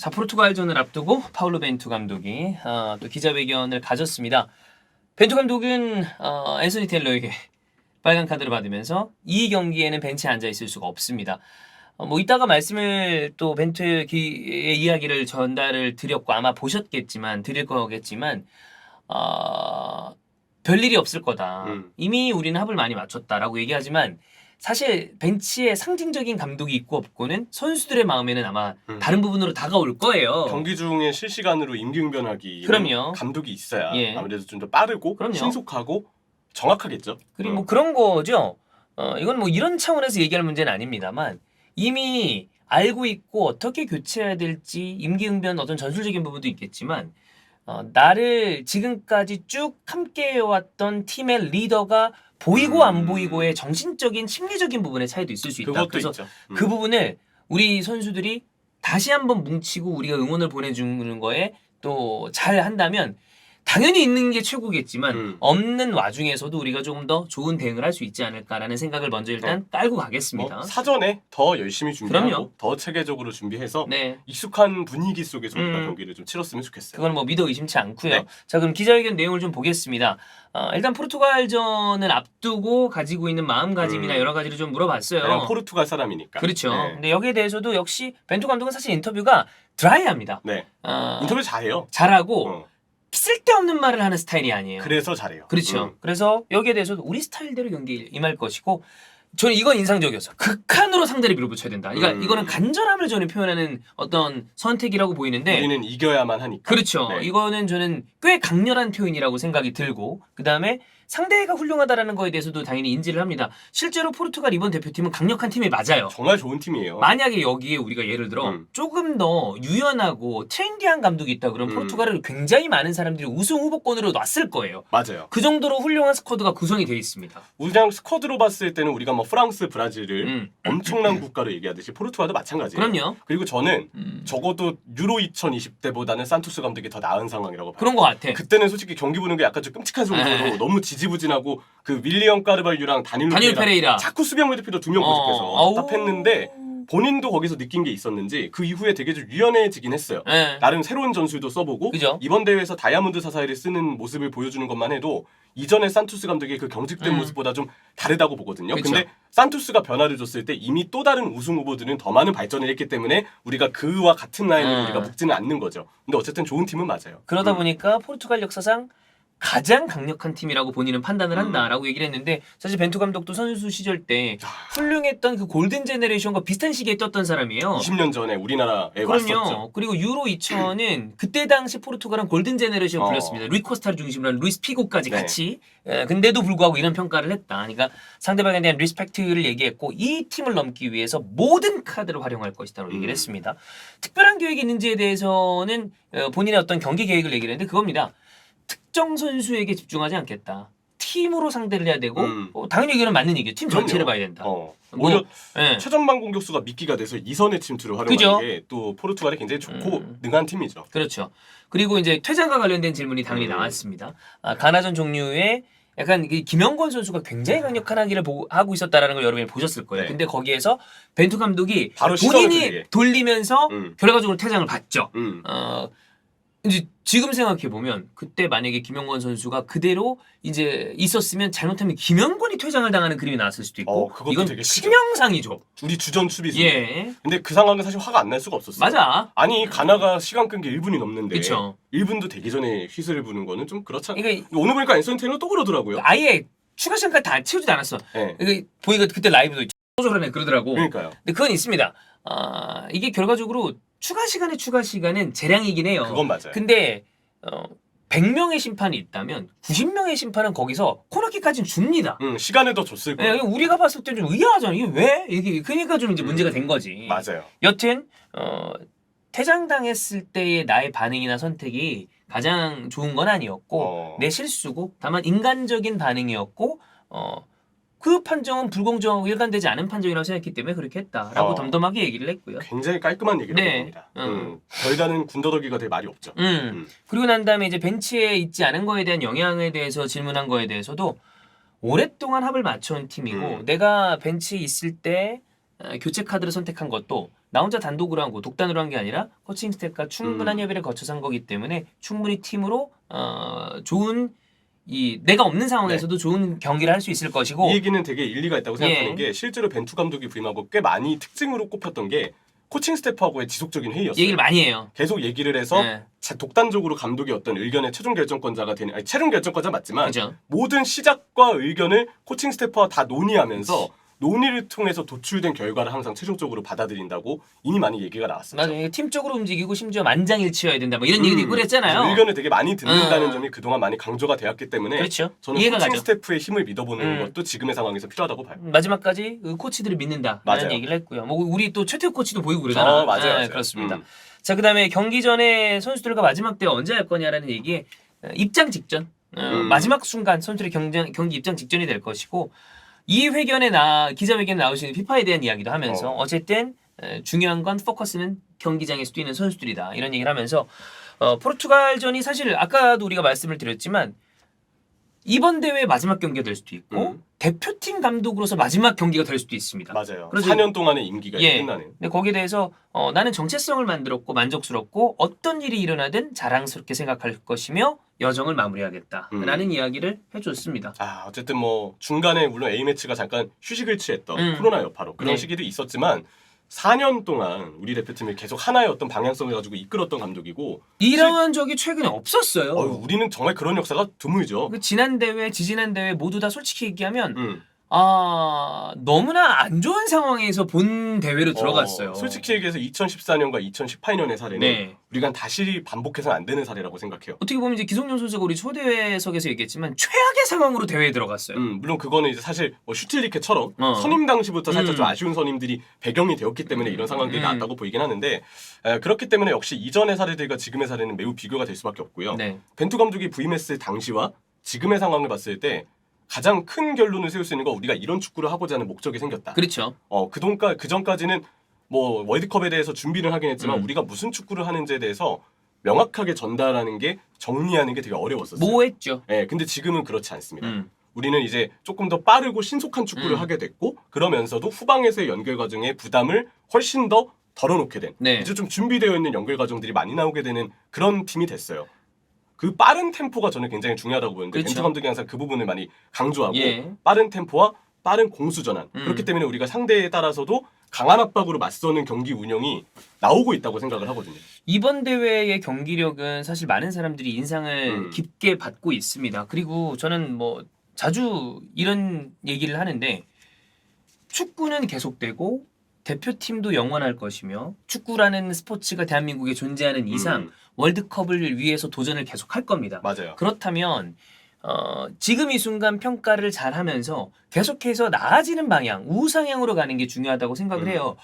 자, 포르투갈전을 앞두고 파울로 벤투 감독이 또 기자회견을 가졌습니다. 벤투 감독은 앤서니 테일러에게 빨간 카드를 받으면서 이 경기에는 벤치에 앉아 있을 수가 없습니다. 뭐 이따가 말씀을 또 벤투의 이야기를 전달을 드렸고 아마 보셨겠지만 드릴 거겠지만 별일이 없을 거다. 이미 우리는 합을 많이 맞췄다라고 얘기하지만 사실 벤치에 상징적인 감독이 있고 없고는 선수들의 마음에는 아마 다른 부분으로 다가올 거예요. 경기 중에 실시간으로 임기응변하기 그럼요. 감독이 있어야 예. 아무래도 좀 더 빠르고 그럼요. 신속하고 정확하겠죠. 그리고 뭐 그런 거죠. 이건 뭐 이런 차원에서 얘기할 문제는 아닙니다만 이미 알고 있고 어떻게 교체해야 될지 임기응변 어떤 전술적인 부분도 있겠지만 나를 지금까지 쭉 함께 해왔던 팀의 리더가 보이고 안 보이고의 정신적인 심리적인 부분의 차이도 있을 수 있다. 그것도 그래서 있죠. 그 부분을 우리 선수들이 다시 한번 뭉치고 우리가 응원을 보내주는 거에 또 잘 한다면 당연히 있는 게 최고겠지만 없는 와중에서도 우리가 조금 더 좋은 대응을 할 수 있지 않을까라는 생각을 먼저 일단 깔고 가겠습니다. 뭐 사전에 더 열심히 준비하고 그럼요. 더 체계적으로 준비해서 네. 익숙한 분위기 속에서 우리가 경기를 좀 치렀으면 좋겠어요. 그건 뭐 믿어 의심치 않고요. 네. 자, 그럼 기자회견 내용을 좀 보겠습니다. 일단 포르투갈전을 앞두고 가지고 있는 마음가짐이나 여러 가지를 좀 물어봤어요. 그냥 포르투갈 사람이니까. 그렇죠. 네. 근데 여기에 대해서도 역시 벤투 감독은 사실 인터뷰가 드라이합니다. 네. 인터뷰 잘해요. 잘하고 쓸데없는 말을 하는 스타일이 아니에요. 그래서 잘해요. 그렇죠. 그래서 여기에 대해서도 우리 스타일대로 경기에 임할 것이고 저는 이건 인상적이었어요. 극한으로 상대를 밀어붙여야 된다. 그러니까 이거는 간절함을 저는 표현하는 어떤 선택이라고 보이는데 우리는 이겨야만 하니까. 그렇죠. 네. 이거는 저는 꽤 강렬한 표현이라고 생각이 들고 그 다음에 상대가 훌륭하다라는 거에 대해서도 당연히 인지를 합니다. 실제로 포르투갈 이번 대표팀은 강력한 팀이 맞아요. 정말 좋은 팀이에요. 만약에 여기에 우리가 예를 들어 조금 더 유연하고 트렌디한 감독이 있다 그러면 포르투갈을 굉장히 많은 사람들이 우승 후보권으로 놨을 거예요. 맞아요. 그 정도로 훌륭한 스쿼드가 구성이 되어 있습니다. 그냥 스쿼드로 봤을 때는 우리가 뭐 프랑스, 브라질을 엄청난 국가로 얘기하듯이 포르투갈도 마찬가지예요. 그럼요. 그리고 저는 적어도 유로 2020때보다는 산토스 감독이 더 나은 상황이라고 봐요. 그런 것 같아. 그때는 솔직히 경기 보는 게 약간 좀 끔찍한 정도로 너무 지지부진하고 그 윌리엄 까르발유랑 다닐 페레이라 자꾸 수비형 미드필더 2명 부족해서 답답했는데 본인도 거기서 느낀 게 있었는지 그 이후에 되게 좀 유연해지긴 했어요. 나름 새로운 전술도 써보고 그죠? 이번 대회에서 다이아몬드 사사이를 쓰는 모습을 보여주는 것만 해도 이전에 산투스 감독의 그 경직된 모습보다 좀 다르다고 보거든요. 그쵸. 근데 산투스가 변화를 줬을 때 이미 또 다른 우승 후보들은 더 많은 발전을 했기 때문에 우리가 그와 같은 라인으로 우리가 묶지는 않는 거죠. 근데 어쨌든 좋은 팀은 맞아요. 그러다 보니까 포르투갈 역사상 가장 강력한 팀이라고 본인은 판단을 한다라고 얘기를 했는데 사실 벤투 감독도 선수 시절 때 훌륭했던 그 골든 제너레이션과 비슷한 시기에 떴던 사람이에요. 20년 전에 우리나라에 그럼요. 왔었죠. 그리고 유로 2000은 그때 당시 포르투갈은 골든 제너레이션 불렸습니다. 루이 코스타를 중심으로 한 루이스 피고까지 같이. 근데도 불구하고 이런 평가를 했다. 그러니까 상대방에 대한 리스펙트를 얘기했고 이 팀을 넘기 위해서 모든 카드를 활용할 것이다라고 얘기를 했습니다. 특별한 계획이 있는지에 대해서는 본인의 어떤 경기 계획을 얘기를 했는데 그겁니다. 특정 선수에게 집중하지 않겠다. 팀으로 상대를 해야 되고 당연히 이거는 맞는 얘기예요. 팀 전체를 봐야 된다. 오히려 네. 최전방 공격수가 미끼가 돼서 이선의 침투를 활용하는 게 또 포르투갈이 굉장히 좋고 능한 팀이죠. 그렇죠. 그리고 이제 퇴장과 관련된 질문이 당연히 나왔습니다. 가나전 종류에 약간 김영권 선수가 굉장히 강력한 하기를 하고 있었다라는 걸 여러분이 보셨을 거예요. 네. 근데 거기에서 벤투 감독이 바로 본인이 돌리면서 결과적으로 퇴장을 받죠. 음. 이제 지금 생각해 보면 그때 만약에 김영권 선수가 그대로 이제 있었으면 잘못하면 김영권이 퇴장을 당하는 그림이 나왔을 수도 있고 그것도 이건 되게 크죠. 치명상이죠. 우리 주전 수비수. 예. 근데 그 상황은 사실 화가 안 날 수가 없었어요. 맞아. 아니 가나가 시간 끈 게 1분이 넘는데 그쵸. 1분도 되기 전에 휘슬을 부는 거는 좀 그렇잖아요. 그러니까 오늘 보니까 앤서니 테일러 또 그러더라고요. 아예 추가 시간까지 다 채우지도 않았어. 네. 이게 보니까 그때 라이브도 저러네 그러더라고. 그러니까요. 근데 그건 있습니다. 이게 결과적으로 추가 시간은 재량이긴 해요. 그건 맞아요. 근데 100명의 심판이 있다면 90명의 심판은 거기서 코너킥까지는 줍니다. 시간을 더 줬을 거예요. 우리가 봤을 때 좀 의아하잖아. 이게 왜? 이게 그러니까 좀 이제 문제가 된 거지. 맞아요. 여튼 퇴장당했을 때의 나의 반응이나 선택이 가장 좋은 건 아니었고 내 실수고 다만 인간적인 반응이었고 그 판정은 불공정하고 일관되지 않은 판정이라고 생각했기 때문에 그렇게 했다라고 덤덤하게 얘기를 했고요. 굉장히 깔끔한 얘기를 합니다. 별다른 군더더기가 될 말이 없죠. 그리고 난 다음에 이제 벤치에 있지 않은 거에 대한 영향에 대해서 질문한 거에 대해서도 오랫동안 합을 맞춰온 팀이고 내가 벤치에 있을 때 교체 카드를 선택한 것도 나 혼자 단독으로 한 거, 독단으로 한 게 아니라 코칭 스태프가 충분한 협의를 거쳐서 한 거기 때문에 충분히 팀으로 좋은 내가 없는 상황에서도 좋은 경기를 할 수 있을 것이고. 이 얘기는 되게 일리가 있다고 생각하는 예. 게 실제로 벤투 감독이 부임하고 꽤 많이 특징으로 꼽혔던 게 코칭 스태프하고의 지속적인 회의였어요. 얘기를 많이 해요. 계속 얘기를 해서 예. 독단적으로 감독이 어떤 의견의 최종 결정권자가 되는 최종 결정권자 맞지만 그죠. 모든 시작과 의견을 코칭 스태프와 다 논의하면서 논의를 통해서 도출된 결과를 항상 최종적으로 받아들인다고 이미 많이 얘기가 나왔었죠. 맞아요. 팀적으로 움직이고 심지어 만장일치여야 된다. 뭐 이런 얘기도 있고 그랬잖아요. 의견을 되게 많이 듣는다는 점이 그동안 많이 강조가 되었기 때문에 그렇죠. 저는 이해가 코칭 가죠. 스태프의 힘을 믿어보는 것도 지금의 상황에서 필요하다고 봐요. 마지막까지 그 코치들을 믿는다라는 맞아요. 얘기를 했고요. 뭐 우리 또 최태욱 코치도 보이고 그러잖아. 맞아요, 네, 맞아요. 그렇습니다. 자, 그다음에 경기 전에 선수들과 마지막 대화 언제 할 거냐라는 얘기에 입장 직전, 마지막 순간 선수들의 경기 입장 직전이 될 것이고 이 회견에 기자회견에 나오시는 피파에 대한 이야기도 하면서 어쨌든 중요한 건 포커스는 경기장에서 뛰는 선수들이다 이런 얘기를 하면서 포르투갈전이 사실 아까도 우리가 말씀을 드렸지만 이번 대회 마지막 경기가 될 수도 있고 대표팀 감독으로서 마지막 경기가 될 수도 있습니다. 맞아요. 그래서 4년 동안의 임기가 예. 끝나는. 근데 거기에 대해서 나는 정체성을 만들었고 만족스럽고 어떤 일이 일어나든 자랑스럽게 생각할 것이며 여정을 마무리하겠다라는 이야기를 해줬습니다. 어쨌든 뭐 중간에 물론 A매치가 잠깐 휴식을 취했던 코로나 여파로 그런 네. 시기도 있었지만 4년 동안 우리 대표팀을 계속 하나의 어떤 방향성을 가지고 이끌었던 감독이고 이런 적이 최근에 없었어요. 우리는 정말 그런 역사가 드물죠. 그 지난 대회, 지지난 대회 모두 다 솔직히 얘기하면 너무나 안 좋은 상황에서 본 대회로 들어갔어요. 솔직히 얘기해서 2014년과 2018년의 사례는 네. 우리가 다시 반복해서는 안 되는 사례라고 생각해요. 어떻게 보면 이제 기성용 선수가 우리 초대석에서 얘기했지만 최악의 상황으로 대회에 들어갔어요. 물론 그거는 이제 사실 뭐 슈틸리케처럼 선임 당시부터 살짝 좀 아쉬운 선임들이 배경이 되었기 때문에 이런 상황들이 나왔다고 보이긴 하는데 그렇기 때문에 역시 이전의 사례들과 지금의 사례는 매우 비교가 될 수밖에 없고요. 네. 벤투 감독이 부임했을 당시와 지금의 상황을 봤을 때 가장 큰 결론을 세울 수 있는 건 우리가 이런 축구를 하고자 하는 목적이 생겼다. 그렇죠. 그 전까지는 뭐 월드컵에 대해서 준비를 하긴 했지만 우리가 무슨 축구를 하는지에 대해서 명확하게 전달하는 게 정리하는 게 되게 어려웠었어요. 모호했죠. 네, 근데 지금은 그렇지 않습니다. 우리는 이제 조금 더 빠르고 신속한 축구를 하게 됐고 그러면서도 후방에서의 연결 과정의 부담을 훨씬 더 덜어놓게 된 네. 이제 좀 준비되어 있는 연결 과정들이 많이 나오게 되는 그런 팀이 됐어요. 그 빠른 템포가 저는 굉장히 중요하다고 보는데 그렇죠. 벤투 감독이 항상 그 부분을 많이 강조하고 예. 빠른 템포와 빠른 공수 전환 그렇기 때문에 우리가 상대에 따라서도 강한 압박으로 맞서는 경기 운영이 나오고 있다고 생각을 하거든요. 이번 대회의 경기력은 사실 많은 사람들이 인상을 깊게 받고 있습니다. 그리고 저는 뭐 자주 이런 얘기를 하는데 축구는 계속되고 대표팀도 영원할 것이며 축구라는 스포츠가 대한민국에 존재하는 이상 월드컵을 위해서 도전을 계속할 겁니다. 맞아요. 그렇다면 지금 이 순간 평가를 잘하면서 계속해서 나아지는 방향, 우상향으로 가는 게 중요하다고 생각을 해요.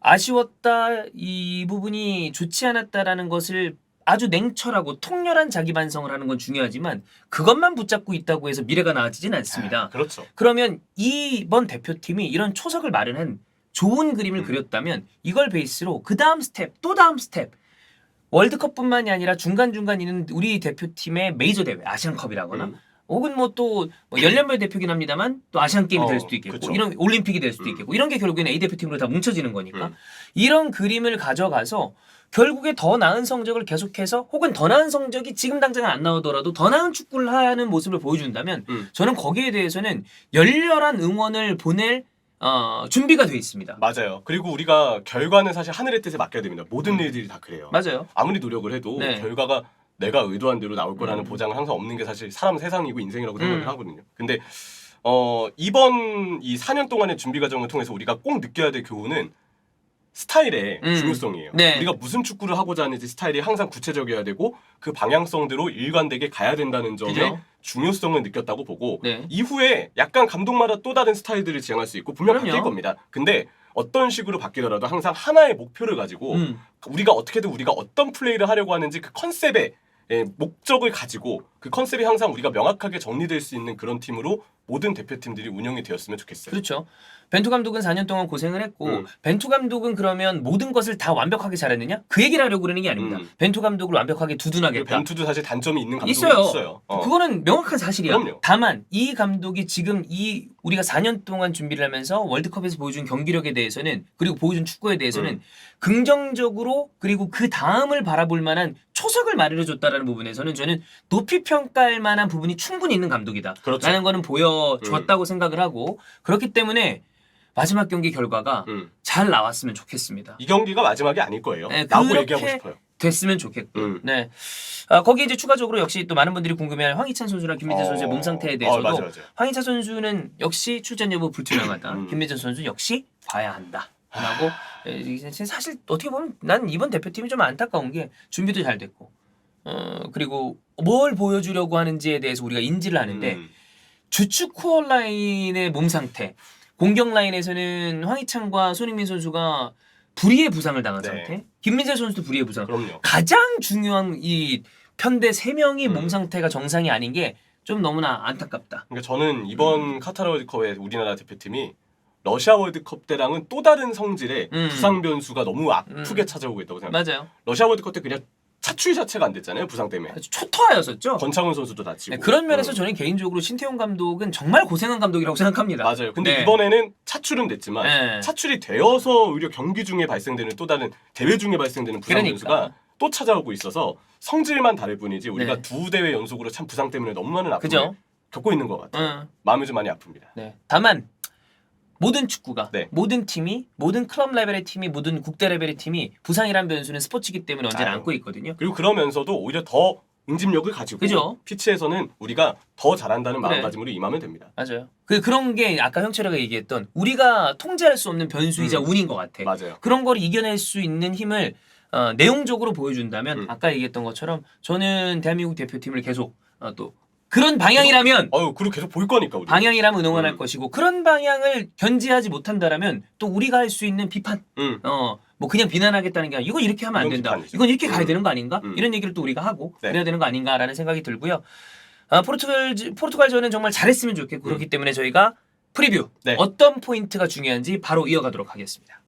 아쉬웠다, 이 부분이 좋지 않았다라는 것을 아주 냉철하고 통렬한 자기 반성을 하는 건 중요하지만 그것만 붙잡고 있다고 해서 미래가 나아지진 않습니다. 그렇죠. 그러면 이번 대표팀이 이런 초석을 마련한 좋은 그림을 그렸다면 이걸 베이스로 그 다음 스텝, 또 다음 스텝 월드컵뿐만이 아니라 중간중간 있는 우리 대표팀의 메이저 대회, 아시안컵이라거나 혹은 뭐 또 열연별 대표긴 합니다만 또 아시안 게임이 될 수도 있겠고 그쵸. 이런 올림픽이 될 수도 있겠고 이런 게 결국에는 A 대표팀으로 다 뭉쳐지는 거니까 이런 그림을 가져가서 결국에 더 나은 성적을 계속해서 혹은 더 나은 성적이 지금 당장 안 나오더라도 더 나은 축구를 하는 모습을 보여준다면 저는 거기에 대해서는 열렬한 응원을 보낼 준비가 돼 있습니다. 맞아요. 그리고 우리가 결과는 사실 하늘의 뜻에 맡겨야 됩니다. 모든 일들이 다 그래요. 맞아요. 아무리 노력을 해도 네. 결과가 내가 의도한 대로 나올 거라는 보장은 항상 없는 게 사실 사람 세상이고 인생이라고 생각을 하거든요. 근데 이번 이 4년 동안의 준비 과정을 통해서 우리가 꼭 느껴야 될 교훈은 스타일의 중요성이에요. 네. 우리가 무슨 축구를 하고자 하는지 스타일이 항상 구체적이어야 되고 그 방향성대로 일관되게 가야 된다는 점의 그죠? 중요성을 느꼈다고 보고 네. 이후에 약간 감독마다 또 다른 스타일들을 지향할 수 있고 분명 그럼요. 바뀔 겁니다. 근데 어떤 식으로 바뀌더라도 항상 하나의 목표를 가지고 우리가 어떻게든 우리가 어떤 플레이를 하려고 하는지 그 컨셉에 목적을 가지고 그 컨셉이 항상 우리가 명확하게 정리될 수 있는 그런 팀으로 모든 대표팀들이 운영이 되었으면 좋겠어요. 그렇죠. 벤투 감독은 4년 동안 고생을 했고 벤투 감독은 그러면 모든 것을 다 완벽하게 잘했느냐? 그 얘기를 하려고 그러는 게 아닙니다. 벤투 감독을 완벽하게 두둔하겠다. 벤투도 사실 단점이 있는 감독이 있어요. 그거는 명확한 사실이야. 그럼요. 다만 이 감독이 지금 우리가 4년 동안 준비를 하면서 월드컵에서 보여준 경기력에 대해서는 그리고 보여준 축구에 대해서는 긍정적으로 그리고 그 다음을 바라볼 만한 초석을 마련해줬다라는 부분에서는 저는 높이 평가할 만한 부분이 충분히 있는 감독이다. 그렇죠. 라는 거는 보여줬다고 생각을 하고 그렇기 때문에 마지막 경기 결과가 잘 나왔으면 좋겠습니다. 이 경기가 마지막이 아닐 거예요. 네, 라고 얘기하고 싶어요. 됐으면 좋겠고. 네. 거기 이제 추가적으로 역시 또 많은 분들이 궁금해할 황희찬 선수랑 김민재 선수의 몸 상태에 대해서도 맞아. 황희찬 선수는 역시 출전 여부 불투명하다. 김민재 선수 역시 봐야 한다. 라고 사실 어떻게 보면 난 이번 대표팀이 좀 안타까운 게 준비도 잘 됐고 그리고 뭘 보여주려고 하는지에 대해서 우리가 인지를 하는데 주축 코어 라인의 몸 상태 공격 라인에서는 황희찬과 손흥민 선수가 불의의 부상을 당한 상태 김민재 선수도 불의의 부상 그럼요. 가장 중요한 이 편대 3명이 몸 상태가 정상이 아닌 게 좀 너무나 안타깝다. 그러니까 저는 이번 카타르 월드컵의 우리나라 대표팀이 러시아 월드컵 때랑은 또 다른 성질의 부상 변수가 너무 아프게 찾아오고 있다고 생각해요. 맞아요. 러시아 월드컵 때 그냥 차출 자체가 안 됐잖아요. 부상 때문에. 초토화였었죠. 권창훈 선수도 다치고. 네, 그런 면에서 저는 개인적으로 신태용 감독은 정말 고생한 감독이라고 생각합니다. 맞아요. 근데 이번에는 차출은 됐지만 차출이 되어서 오히려 경기 중에 발생되는 또 다른 대회 중에 발생되는 부상 변수가 또 찾아오고 있어서 성질만 다를 뿐이지 우리가 2대회 연속으로 참 부상 때문에 너무 많은 아픔을 겪고 있는 것 같아요. 마음이 좀 많이 아픕니다. 네. 다만 모든 축구가 모든 팀이 모든 클럽 레벨의 팀이 모든 국대 레벨의 팀이 부상이란 변수는 스포츠이기 때문에 언제나 안고 있거든요. 그리고 그러면서도 오히려 더 응집력을 가지고 피치에서는 우리가 더 잘한다는 마음가짐으로 임하면 됩니다. 맞아요. 그런 게 아까 형철이가 얘기했던 우리가 통제할 수 없는 변수이자 운인 것 같아. 맞아요. 그런 걸 이겨낼 수 있는 힘을 내용적으로 보여준다면 아까 얘기했던 것처럼 저는 대한민국 대표팀을 계속 또 그런 방향이라면 그리고 계속 볼 거니까 우리. 방향이라면 응원할 것이고 그런 방향을 견지하지 못한다라면 또 우리가 할 수 있는 비판 뭐 그냥 비난하겠다는 게 아니라 이거 이렇게 하면 안 된다. 비판이죠. 이건 이렇게 가야 되는 거 아닌가? 이런 얘기를 또 우리가 하고 그래야 되는 거 아닌가라는 생각이 들고요. 포르투갈전은 정말 잘했으면 좋겠고 그렇기 때문에 저희가 프리뷰 어떤 포인트가 중요한지 바로 이어가도록 하겠습니다.